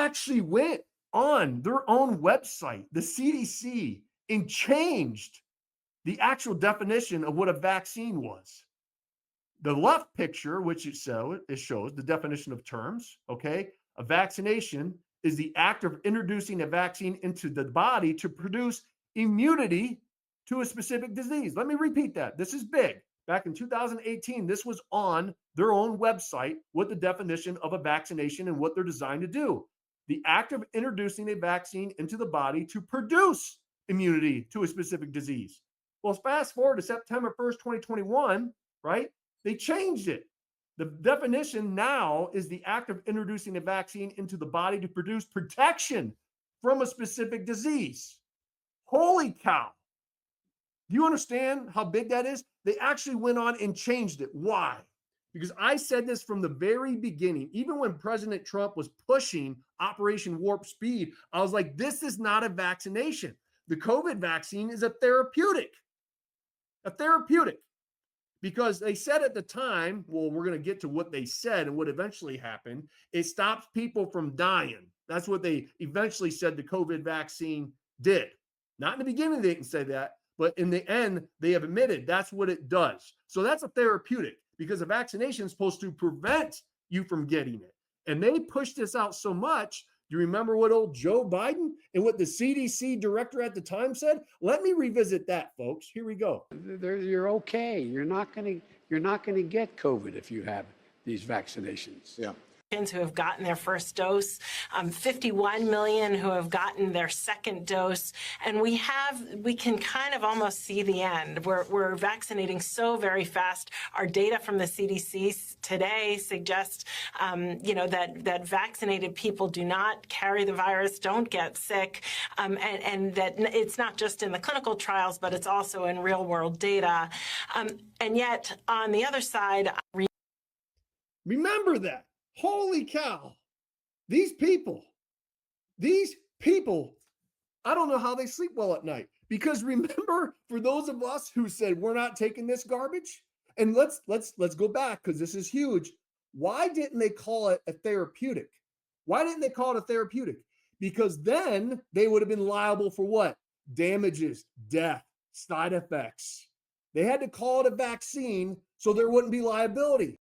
actually went on their own website, the CDC, and changed the actual definition of what a vaccine was. The left picture, which it shows the definition of terms, okay? A vaccination is the act of introducing a vaccine into the body to produce immunity to a specific disease. Let me repeat that. This is big. Back in 2018, this was on their own website with the definition of a vaccination and what they're designed to do. The act of introducing a vaccine into the body to produce immunity to a specific disease. Well, fast forward to September 1st, 2021, right? They changed it. The definition now is the act of introducing a vaccine into the body to produce protection from a specific disease. Holy cow. Do you understand how big that is? They actually went on and changed it. Why? Because I said this from the very beginning. Even when President Trump was pushing Operation Warp Speed, I was like, this is not a vaccination. The COVID vaccine is a therapeutic. A therapeutic. Because they said at the time, well, we're going to get to what they said and what eventually happened. It stops people from dying. That's what they eventually said the COVID vaccine did. Not in the beginning, they didn't say that, but in the end, they have admitted that's what it does. So that's a therapeutic because a vaccination is supposed to prevent you from getting it. And they pushed this out so much. Do you remember what old Joe Biden and what the CDC director at the time said? Let me revisit that, folks. Here we go. You're okay. You're not going to get COVID if you have these vaccinations. Yeah. Who have gotten their first dose, 51 million who have gotten their second dose, and we can kind of almost see the end. We're vaccinating so very fast. Our data from the CDC today suggests, that vaccinated people do not carry the virus, don't get sick, and that it's not just in the clinical trials, but it's also in real world data. And yet, on the other side, remember that. Holy cow. These people, I don't know how they sleep well at night. Because remember, for those of us who said we're not taking this garbage, and let's go back because this is huge. Why didn't they call it a therapeutic? Why didn't they call it a therapeutic? Because then they would have been liable for what? Damages, death, side effects. They had to call it a vaccine so there wouldn't be liability.